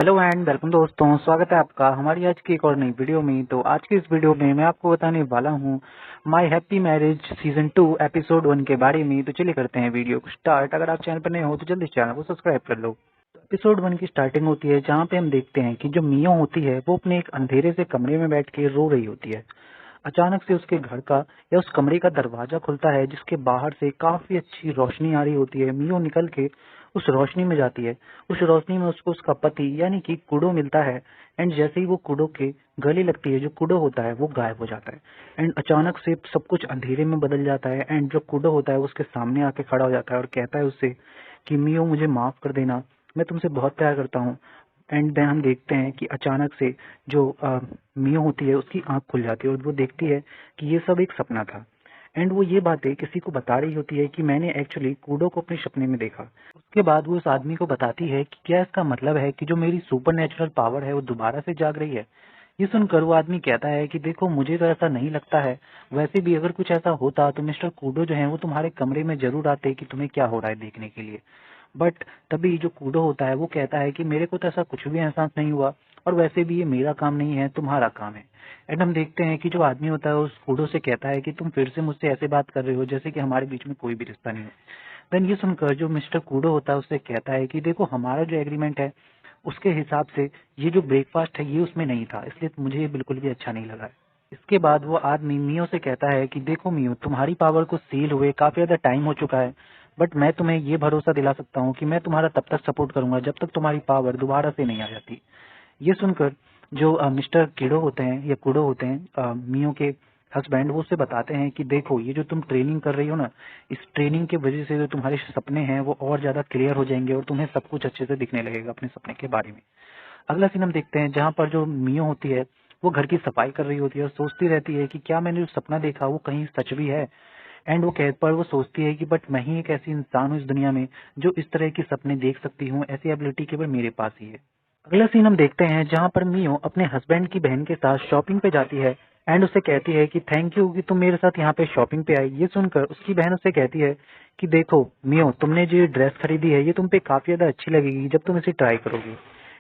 Hello and welcome दोस्तों, स्वागत है आपका हमारी आज की एक और नई वीडियो में। तो आज की इस वीडियो में मैं आपको बताने वाला हूं my happy marriage season 2 episode 1 के बारे में। तो चलिए करते हैं वीडियो को स्टार्ट। अगर आप चैनल पर नए हो तो जल्दी चैनल को सब्सक्राइब कर लो। तो एपिसोड 1 की स्टार्टिंग होती है जहाँ पे हम देखते हैं कि जो मियो होती है वो अपने एक अंधेरे से कमरे में बैठ के रो रही होती है। अचानक से उसके घर का या उस कमरे का दरवाजा खुलता है जिसके बाहर से काफी अच्छी रोशनी आ रही होती है। मियो निकल के उस रोशनी में जाती है। उस रोशनी में उसको उसका पति यानी कि कुडो मिलता है। एंड जैसे ही वो कुडो के गले लगती है, जो कुडो होता है वो गायब हो जाता है। एंड अचानक से सब कुछ अंधेरे में बदल जाता है। एंड जो कुडो होता है वो उसके सामने आके खड़ा हो जाता है और कहता है उससे कि मियो मुझे माफ कर देना, मैं तुमसे बहुत प्यार करता हूँ। एंड देन हम देखते हैं कि अचानक से जो मियो होती है उसकी आंख खुल जाती है और वो देखती है कि ये सब एक सपना था। एंड वो ये बातें किसी को बता रही होती है कि मैंने एक्चुअली कूडो को अपने सपने में देखा। उसके बाद वो उस आदमी को बताती है कि क्या इसका मतलब है कि जो मेरी सुपर नेचुरल पावर है वो दोबारा से जाग रही है। ये सुनकर वो आदमी कहता है कि देखो, मुझे तो ऐसा नहीं लगता है। वैसे भी अगर कुछ ऐसा होता तो मिस्टर कूडो जो है वो तुम्हारे कमरे में जरूर आते कि तुम्हें क्या हो रहा है देखने के लिए। बट तभी जो कूडो होता है वो कहता है कि मेरे को तो ऐसा कुछ भी एहसास नहीं हुआ, और वैसे भी ये मेरा काम नहीं है, तुम्हारा काम है। एंड हम देखते हैं कि जो आदमी होता है उस कूडो से कहता है कि तुम फिर से मुझसे ऐसे बात कर रहे हो जैसे कि हमारे बीच में कोई भी रिश्ता नहीं है। देन ये सुनकर जो मिस्टर कूडो होता है उससे कहता है कि देखो, हमारा जो एग्रीमेंट है उसके हिसाब से ये जो ब्रेकफास्ट है ये उसमें नहीं था, इसलिए मुझे ये बिल्कुल भी अच्छा नहीं लगा। इसके बाद वो आदमी मियो से कहता है कि देखो मियो, तुम्हारी पावर को सील हुए काफी ज्यादा टाइम हो चुका है, बट मैं तुम्हें ये भरोसा दिला सकता हूँ कि मैं तुम्हारा तब तक सपोर्ट करूंगा जब तक तुम्हारी पावर दोबारा से नहीं आ जाती। ये सुनकर जो मिस्टर किडो होते हैं या कुडो होते हैं, मियो के हस्बैंड, वो उससे बताते हैं कि देखो, ये जो तुम ट्रेनिंग कर रही हो ना, इस ट्रेनिंग की वजह से जो तुम्हारे सपने हैं वो और ज्यादा क्लियर हो जाएंगे और तुम्हें सब कुछ अच्छे से दिखने लगेगा अपने सपने के बारे में। अगला सीन हम देखते हैं जहाँ पर जो मियो होती है वो घर की सफाई कर रही होती है और सोचती रहती है कि क्या मैंने जो सपना देखा वो कहीं सच भी है। एंड वो कह पर वो सोचती है कि बट मैं ही एक ऐसी इंसान हूँ इस दुनिया में जो इस तरह के सपने देख सकती हूँ, ऐसी एबिलिटी केवल मेरे पास ही है। अगला सीन हम देखते हैं जहाँ पर मियो अपने हस्बैंड की बहन के साथ शॉपिंग पे जाती है। एंड उसे कहती है कि थैंक यू कि तुम मेरे साथ यहाँ पे शॉपिंग पे आई। ये सुनकर उसकी बहन उसे कहती है कि देखो मियो, तुमने जो ये ड्रेस खरीदी है ये तुम पे काफी ज्यादा अच्छी लगेगी जब तुम इसे ट्राई करोगी।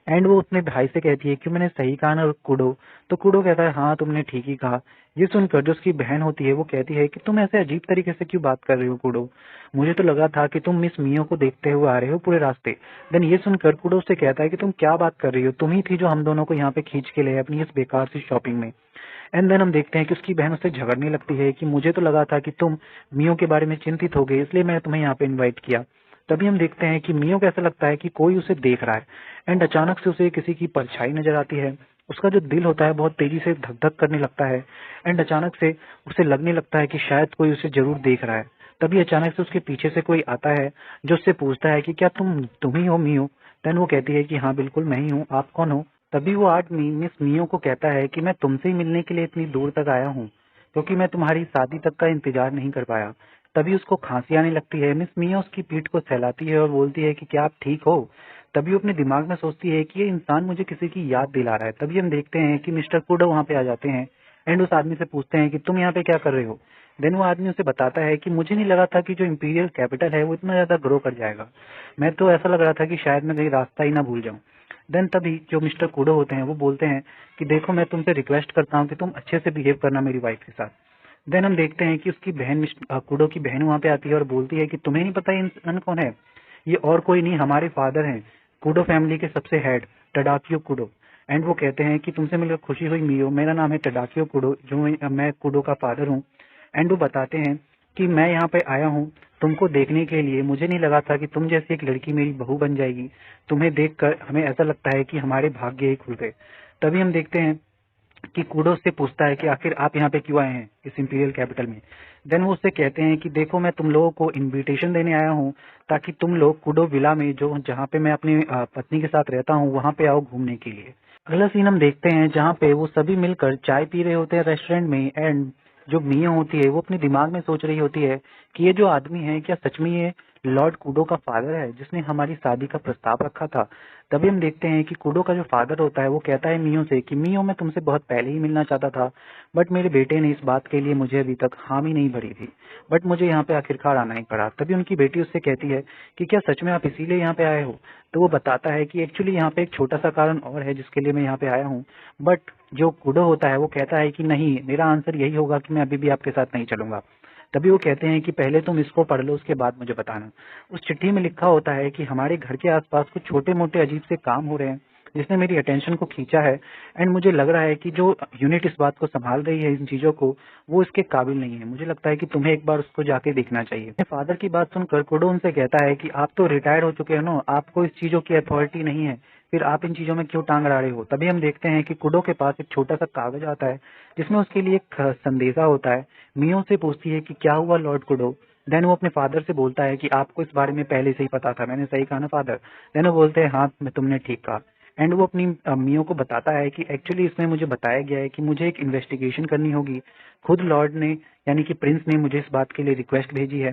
एंड वो अपने भाई से कहती है कि मैंने सही कहा ना कुडो। तो कुडो कहता है हाँ, तुमने ठीक ही कहा। ये सुनकर जो उसकी बहन होती है वो कहती है कि तुम ऐसे अजीब तरीके से क्यों बात कर रही हो कुडो, मुझे तो लगा था कि तुम मिस मियो को देखते हुए आ रहे हो पूरे रास्ते। देन ये सुनकर कुडो उससे कहता है कि तुम क्या बात कर रही हो, तुम ही थी जो हम दोनों को यहाँ पे खींच के ले आए अपनी इस बेकार सी शॉपिंग में। एंड देन हम देखते हैं कि उसकी बहन उससे झगड़ने लगती है कि मुझे तो लगा था कि तुम मियो के बारे में चिंतित हो गए, इसलिए मैंने तुम्हें यहाँ पे इन्वाइट किया। तभी हम देखते हैं कि मियो को ऐसा लगता है कि कोई उसे देख रहा है। एंड अचानक से उसे किसी की परछाई नजर आती है। उसका जो दिल होता है बहुत तेजी से धक धक करने लगता है। एंड अचानक से उसे लगने लगता है कि शायद कोई उसे जरूर देख रहा है। तभी अचानक से उसके पीछे से कोई आता है जो उससे पूछता है कि क्या तुम ही हो मियो। देन वो कहती है कि हाँ बिल्कुल मैं ही हूँ, आप कौन हो। तभी वो आदमी मिस मियो को कहता है कि मैं तुमसे ही मिलने के लिए इतनी दूर तक आया हूँ क्योंकि मैं तुम्हारी शादी तक का इंतजार नहीं कर पाया। तभी उसको खांसी आने लगती है। मिस मिया उसकी पीठ को सहलाती है और बोलती है कि क्या आप ठीक हो। तभी वो अपने दिमाग में सोचती है कि ये इंसान मुझे किसी की याद दिला रहा है। तभी हम देखते हैं कि मिस्टर कुडो वहाँ पे आ जाते हैं एंड उस आदमी से पूछते हैं कि तुम यहाँ पे क्या कर रहे हो। देन वो आदमी उसे बताता है कि मुझे नहीं लगा था कि जो इम्पीरियल कैपिटल है वो इतना ज्यादा ग्रो कर जाएगा, मैं तो ऐसा लग रहा था कि शायद मैं कहीं रास्ता ही ना भूल जाऊं। देन तभी जो मिस्टर कुडो होते हैं वो बोलते हैं कि देखो, मैं तुमसे रिक्वेस्ट करता हूँ कि तुम अच्छे से बिहेव करना मेरी वाइफ के साथ। देन हम देखते हैं कि उसकी बहन कुडो की बहन वहाँ पे आती है और बोलती है कि तुम्हें नहीं पता ये इंसान कौन है, ये और कोई नहीं हमारे फादर हैं, कुडो फैमिली के सबसे हेड टडाकियो कुडो। एंड वो कहते हैं कि तुमसे मिलकर खुशी हुई मियो, मेरा नाम है टडाकियो कुडो, जो मैं कुडो का फादर हूँ। एंड वो बताते हैं कि मैं यहाँ पे आया हूँ तुमको देखने के लिए, मुझे नहीं लगा था कि तुम जैसी एक लड़की मेरी बहू बन जाएगी। तुम्हें देखकर हमें ऐसा लगता है कि हमारे भाग्य ही खुल गए। तभी हम देखते हैं कि कुडो से पूछता है कि आखिर आप यहाँ पे क्यों आए हैं इस इंपीरियल कैपिटल में। देन वो उससे कहते हैं कि देखो, मैं तुम लोगों को इनविटेशन देने आया हूँ ताकि तुम लोग कुडो विला में, जो जहाँ पे मैं अपनी पत्नी के साथ रहता हूँ, वहाँ पे आओ घूमने के लिए। अगला सीन हम देखते हैं जहाँ पे वो सभी मिलकर चाय पी रहे होते हैं रेस्टोरेंट में। एंड जो मिया होती है वो अपने दिमाग में सोच रही होती है कि ये जो आदमी है क्या सच में ये लॉर्ड कूडो का फादर है जिसने हमारी शादी का प्रस्ताव रखा था। तभी हम देखते हैं कि कूडो का जो फादर होता है वो कहता है मियो से कि मियो मैं तुमसे बहुत पहले ही मिलना चाहता था, बट मेरे बेटे ने इस बात के लिए मुझे अभी तक हामी नहीं भरी थी, बट मुझे यहाँ पे आखिरकार आना ही पड़ा। तभी उनकी बेटी उससे कहती है कि क्या सच में आप इसीलिए यहाँ पे आए हो? तो वो बताता है कि एक्चुअली यहाँ पे एक छोटा सा कारण और है जिसके लिए मैं यहाँ पे आया हूँ, बट जो कूडो होता है वो कहता है कि नहीं, मेरा आंसर यही होगा कि मैं अभी भी आपके साथ नहीं चलूंगा। तभी वो कहते हैं कि पहले तुम इसको पढ़ लो, उसके बाद मुझे बताना। उस चिट्ठी में लिखा होता है कि हमारे घर के आसपास कुछ छोटे मोटे अजीब से काम हो रहे हैं जिसने मेरी अटेंशन को खींचा है, एंड मुझे लग रहा है कि जो यूनिट इस बात को संभाल रही है इन चीजों को, वो इसके काबिल नहीं है। मुझे लगता है कि तुम्हें एक बार उसको जाके देखना चाहिए। अपने फादर की बात सुनकर कोडो उनसे कहता है कि आप तो रिटायर्ड हो चुके हो ना, आपको इस चीजों की अथॉरिटी नहीं है, फिर आप इन चीजों में क्यों टांग अड़ाड़े हो? तभी हम देखते हैं कि कुडो के पास एक छोटा सा कागज आता है जिसमें उसके लिए एक संदेशा होता है। मियो से पूछती है कि क्या हुआ लॉर्ड कुडो? देन वो अपने फादर से बोलता है कि आपको इस बारे में पहले से ही पता था, मैंने सही कहा ना फादर? देन वो बोलते हैं हाँ तुमने ठीक कहा। एंड वो अपनी मियो को बताता है कि एक्चुअली इसमें मुझे बताया गया है कि मुझे एक इन्वेस्टिगेशन करनी होगी। खुद लॉर्ड ने यानी कि प्रिंस ने मुझे इस बात के लिए रिक्वेस्ट भेजी है।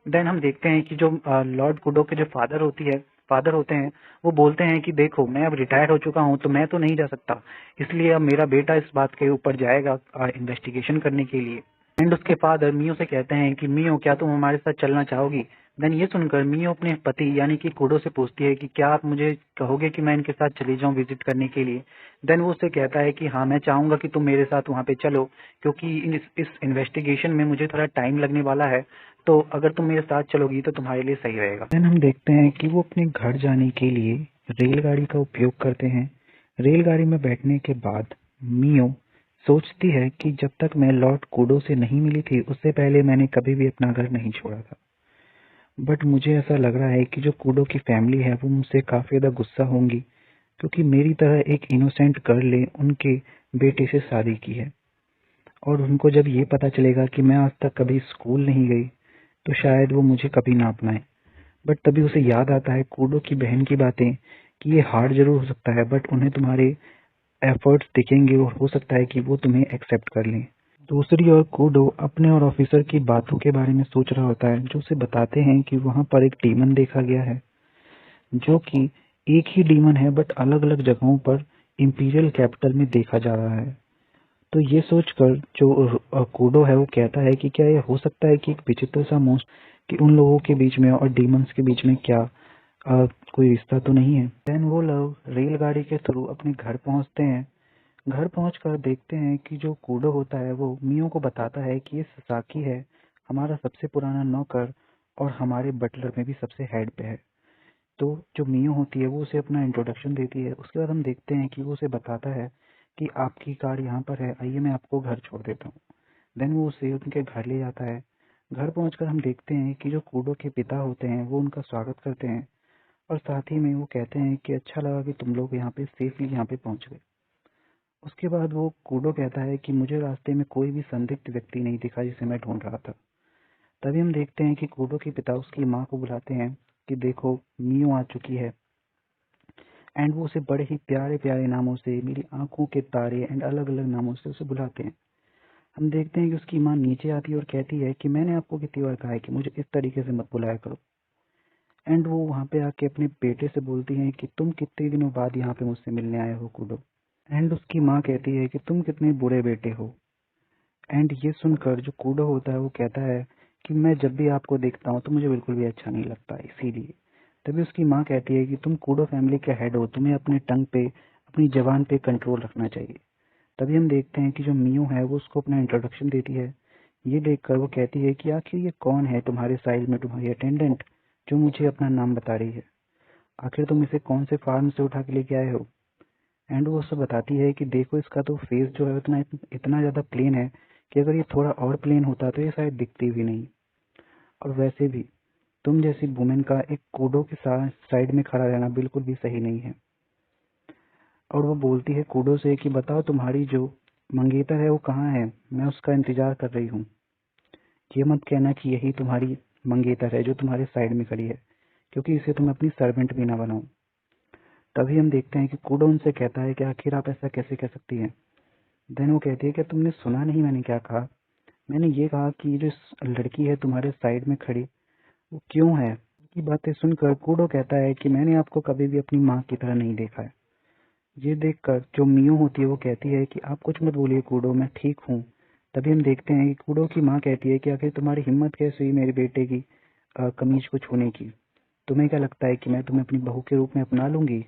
देन हम देखते हैं कि जो लॉर्ड कुडो के जो फादर होते हैं, वो बोलते हैं कि देखो मैं अब रिटायर हो चुका हूँ तो मैं तो नहीं जा सकता, इसलिए अब मेरा बेटा इस बात के ऊपर जाएगा इन्वेस्टिगेशन करने के लिए। एंड उसके फादर मियो से कहते हैं कि मियो क्या तुम हमारे साथ चलना चाहोगी? देन ये सुनकर मियो अपने पति यानी कि कूडो से पूछती है कि क्या आप मुझे कहोगे कि मैं इनके साथ चली जाऊं विजिट करने के लिए? देन वो उससे कहता है कि हाँ मैं चाहूंगा कि तुम मेरे साथ वहां पे चलो, क्योंकि इस इन्वेस्टिगेशन में मुझे थोड़ा टाइम लगने वाला है, तो अगर तुम मेरे साथ चलोगी तो तुम्हारे लिए सही रहेगा। देन हम देखते हैं कि वो अपने घर जाने के लिए रेलगाड़ी का उपयोग करते हैं। रेलगाड़ी में बैठने के बाद मियो सोचती है कि जब तक मैं लॉर्ड कूडो से नहीं मिली थी उससे पहले मैंने कभी भी अपना घर नहीं छोड़ा था, बट मुझे ऐसा लग रहा है कि जो कूडो की फैमिली है वो मुझसे काफी ज्यादा गुस्सा होंगी, क्योंकि मेरी तरह एक इनोसेंट गर्ल ने उनके बेटे से शादी की है, और उनको जब ये पता चलेगा कि मैं आज तक कभी स्कूल नहीं गई तो शायद वो मुझे कभी ना अपनाए। बट तभी उसे याद आता है कूडो की बहन की बातें कि ये हार्ड जरूर हो सकता है, बट उन्हें तुम्हारे एफर्ट्स दिखेंगे और हो सकता है कि वो तुम्हें एक्सेप्ट कर लें। दूसरी ओर कूडो अपने और ऑफिसर की बातों के बारे में सोच रहा होता है, जो उसे बताते हैं कि वहां पर एक डीमन देखा गया है, जो कि एक ही डीमन है बट अलग अलग जगहों पर इंपीरियल कैपिटल में देखा जा रहा है। तो ये सोचकर जो कूडो है वो कहता है कि क्या ये हो सकता है कि एक विचित्र सा मोस्ट कि उन लोगों के बीच में और डीमंस के बीच में क्या कोई रिश्ता तो नहीं है। देन वो लोग रेलगाड़ी के थ्रू अपने घर पहुंचते हैं। घर पहुंचकर देखते हैं कि जो कूडो होता है वो मियो को बताता है कि ये ससाकी है, हमारा सबसे पुराना नौकर और हमारे बटलर में भी सबसे हेड पे है। तो जो मियो होती है वो उसे अपना इंट्रोडक्शन देती है। उसके बाद हम देखते हैं कि वो उसे बताता है कि आपकी कार यहाँ पर है, आइए मैं आपको घर छोड़ देता हूँ। देन वो उसे उनके घर ले जाता है। घर पहुंचकर हम देखते हैं कि जो कूडो के पिता होते हैं वो उनका स्वागत करते हैं, और साथ ही में वो कहते हैं कि अच्छा लगा कि तुम लोग यहाँ पे सेफली यहाँ पे पहुंच गए। उसके बाद वो कूडो कहता है कि मुझे रास्ते में कोई भी संदिग्ध व्यक्ति नहीं दिखा जिसे मैं ढूंढ रहा था। तभी हम देखते हैं कि कूडो के पिता उसकी माँ को बुलाते हैं कि देखो मियो आ चुकी है, एंड वो उसे बड़े ही प्यारे प्यारे नामों से, मेरी आंखों के तारे एंड अलग अलग नामों से उसे बुलाते हैं। हम देखते हैं कि उसकी माँ नीचे आती है और कहती है कि मैंने आपको कितनी बार कहा है कि मुझे इस तरीके से मत बुलाया करो। एंड वो वहाँ पे आके अपने बेटे से बोलती हैं कि तुम कितने दिनों बाद यहाँ पे मुझसे मिलने आए हो कूडो। एंड उसकी माँ कहती है कि तुम कितने बुरे बेटे हो। एंड ये सुनकर जो कूडो होता है वो कहता है कि मैं जब भी आपको देखता हूँ तो मुझे बिल्कुल भी अच्छा नहीं लगता, इसीलिए। तभी उसकी माँ कहती है कि तुम कूडो फैमिली के हेड हो, तुम्हें अपने टंग पे, अपनी जबान पे कंट्रोल रखना चाहिए। तभी हम देखते हैं कि जो मियो है वो उसको अपना इंट्रोडक्शन देती है। ये देखकर वो कहती है कि आखिर ये कौन है तुम्हारे साइड में, तुम्हारी अटेंडेंट जो मुझे अपना नाम बता रही है, आखिर तुम इसे कौन से फार्म से उठा के लेके आए हो? एंड वो उसे बताती है कि देखो इसका तो फेस जो है इतना इतना ज्यादा प्लेन है कि अगर ये थोड़ा और प्लेन होता तो ये शायद दिखती भी नहीं। और वैसे भी तुम जैसी वुमेन का एक कूडो के साथ साइड में खड़ा रहना बिल्कुल भी सही नहीं है। और वो बोलती है कूडो से कि बताओ तुम्हारी जो मंगेतर है वो कहाँ है, मैं उसका इंतजार कर रही हूँ। ये मत कहना कि यही तुम्हारी मंगेतर है जो तुम्हारे साइड में खड़ी है, क्योंकि इसे तुम अपनी सर्वेंट भी ना बनाओ। तभी हम देखते हैं कि कूडो उनसे कहता है कि आखिर आप ऐसा कैसे कह सकती हैं? देन वो कहती है कि तुमने सुना नहीं मैंने क्या कहा? मैंने ये कहा कि जो लड़की है तुम्हारे साइड में खड़ी वो क्यों है? की बातें सुनकर कूडो कहता है कि मैंने आपको कभी भी अपनी माँ की तरह नहीं देखा है। ये देखकर जो मियो होती है वो कहती है कि आप कुछ मत बोलिए कूडो, मैं ठीक हूँ। तभी हम देखते हैं कि कूडो की माँ कहती है कि आखिर तुम्हारी हिम्मत कैसे हुई मेरे बेटे की कमीज को छूने की। तुम्हें क्या लगता है कि मैं तुम्हें अपनी बहू के रूप में अपना लूंगी?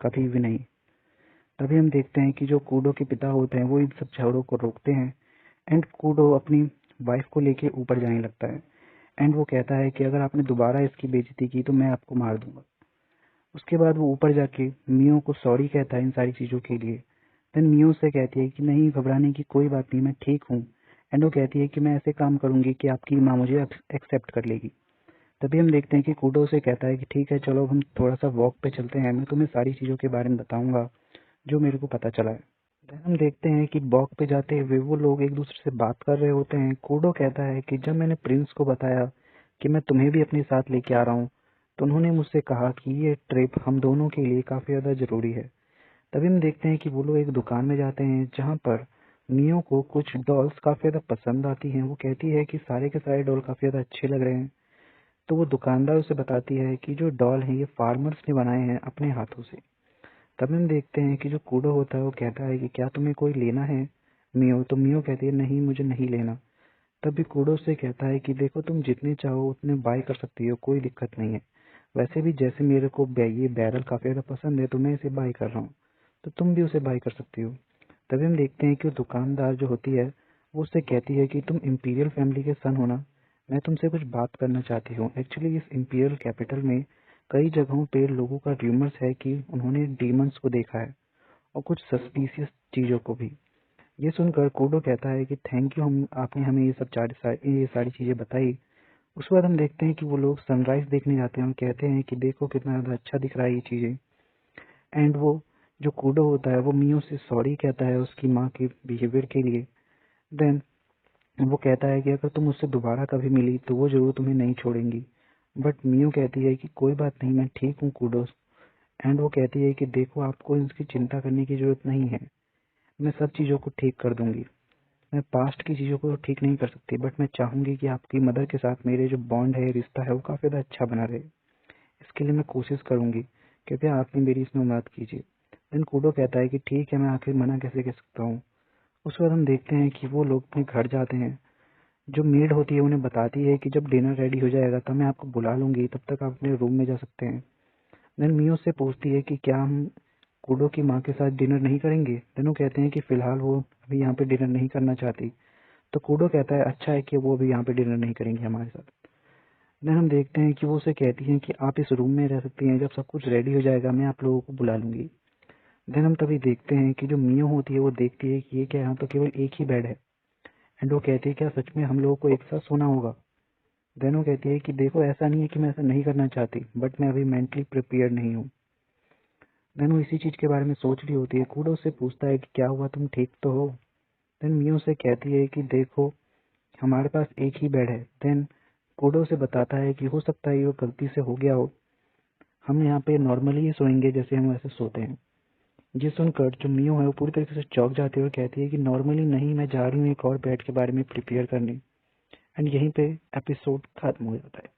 कभी भी नहीं। तभी हम देखते हैं कि जो कूडो के पिता होते हैं वो इन सब झगड़ों को रोकते हैं एंड कूडो अपनी वाइफ को लेके ऊपर जाने लगता है एंड वो कहता है कि अगर आपने दोबारा इसकी बेइज्जती की तो मैं आपको मार दूंगा। उसके बाद वो ऊपर जाके मियो को सॉरी कहता है इन सारी चीज़ों के लिए। देन मियो से कहती है कि नहीं, घबराने की कोई बात नहीं, मैं ठीक हूँ। एंड वो कहती है कि मैं ऐसे काम करूंगी कि आपकी माँ मुझे एक्सेप्ट कर लेगी। तभी हम देखते हैं कि कूडो से कहता है कि ठीक है, चलो हम थोड़ा सा वॉक पे चलते हैं, मैं तुम्हें सारी चीज़ों के बारे में बताऊंगा जो मेरे को पता चला है। देन हम देखते हैं कि वॉक पे जाते हुए वो लोग एक दूसरे से बात कर रहे होते हैं। कूडो कहता है कि जब मैंने प्रिंस को बताया कि मैं तुम्हें भी अपने साथ लेके आ रहा हूँ तो उन्होंने मुझसे कहा कि ये ट्रिप हम दोनों के लिए काफ़ी ज़्यादा ज़रूरी है। तभी हम देखते हैं कि वो लोग एक दुकान में जाते हैं जहाँ पर मियो को कुछ डॉल्स काफ़ी ज़्यादा पसंद आती हैं। वो कहती है कि सारे के सारे डॉल काफ़ी ज़्यादा अच्छे लग रहे हैं। तो वो दुकानदार उसे बताती है कि जो डॉल हैं ये फार्मर्स ने बनाए हैं अपने हाथों से। तभी हम देखते हैं कि जो कूडो होता है वो कहता है कि क्या तुम्हें कोई लेना है मियो? तो मियो कहती है नहीं, मुझे नहीं लेना। तभी कूडो से कहता है कि देखो, तुम जितने चाहो उतने बाय कर सकती हो, कोई दिक्कत नहीं है। वैसे भी जैसे मेरे को ये बैरल काफी ज्यादा पसंद है तो मैं इसे बाय कर रहा हूँ, तो तुम भी उसे बाय कर सकती हो। तभी हम देखते हैं कि वो दुकानदार जो होती है वो उससे कहती है कि तुम इम्पीरियल फैमिली के सन हो ना, मैं तुमसे कुछ बात करना चाहती हूँ। एक्चुअली इस इम्पीरियल कैपिटल में कई जगहों पे लोगों का र्यूमर्स है कि उन्होंने डीमंस को देखा है और कुछ सस्पिशियस चीजों को भी। ये सुनकर कूडो कहता है कि थैंक यू, हम आपने हमें ये सारी चीजें बताई। उसके बाद हम देखते हैं कि वो लोग सनराइज देखने जाते हैं और कहते हैं कि देखो कितना ज्यादा अच्छा दिख रहा है ये चीजें। एंड वो जो कूडो होता है वो मियो से सॉरी कहता है उसकी माँ के बिहेवियर के लिए। देन वो कहता है कि अगर तुम उससे दोबारा कभी मिली तो वो जरूर तुम्हें नहीं छोड़ेंगी। बट मियो कहती है कि कोई बात नहीं, मैं ठीक हूँ कूडो। एंड वो कहती है कि देखो, आपको इसकी चिंता करने की जरूरत नहीं है, मैं सब चीज़ों को ठीक कर दूंगी। मैं पास्ट की चीज़ों को तो ठीक नहीं कर सकती, बट मैं चाहूंगी कि आपकी मदर के साथ मेरे जो बॉन्ड है, रिश्ता है, वो काफ़ी ज़्यादा अच्छा बना रहे। इसके लिए मैं कोशिश करूंगी, कृपया आप भी मेरी इसमें मदद कीजिए। देन कूडो कहता है कि ठीक है, मैं आखिर मना कैसे कर सकता हूँ। उसके बाद हम देखते हैं कि वो लोग अपने घर जाते हैं। जो मेड होती है उन्हें बताती है कि जब डिनर रेडी हो जाएगा तब मैं आपको बुला लूंगी, तब तक आप अपने रूम में जा सकते हैं। देन मियो से पूछती है कि क्या हम कूडो की माँ के साथ डिनर नहीं करेंगे। देन वो कहते हैं कि फिलहाल वो अभी यहाँ पे डिनर नहीं करना चाहती। तो कूडो कहता है अच्छा है कि वो अभी यहाँ पे डिनर नहीं करेंगे हमारे साथ। देन हम देखते हैं कि वो उसे कहती हैं कि आप इस रूम में रह सकती हैं, जब सब कुछ रेडी हो जाएगा मैं आप लोगों को बुला लूंगी। देन हम तभी देखते हैं कि जो मियो होती है वो देखती है कि ये क्या, यहाँ तो केवल एक ही बेड है। एंड वो कहती है क्या सच में हम लोगों को एक साथ सोना होगा? देन वो कहती है कि देखो, ऐसा नहीं है कि मैं ऐसा नहीं करना चाहती, बट मैं अभी मेंटली प्रिपेयर नहीं हूँ। देन वो इसी चीज के बारे में सोच रही होती है। कूडो उससे पूछता है कि क्या हुआ, तुम ठीक तो हो? देन मियो से कहती है कि देखो, हमारे पास एक ही बेड है। देन कूडो से बताता है कि हो सकता है ये वो गलती से हो गया हो, हम यहाँ पे नॉर्मली ही सोएंगे जैसे हम वैसे सोते हैं। ये सुनकर जो मियो है वो पूरी तरीके से चौंक जाती है और कहती है कि नॉर्मली नहीं, मैं जा रही हूँ एक और बेड के बारे में प्रिपेयर करने। एंड यहीं पे एपिसोड खत्म हो जाता है।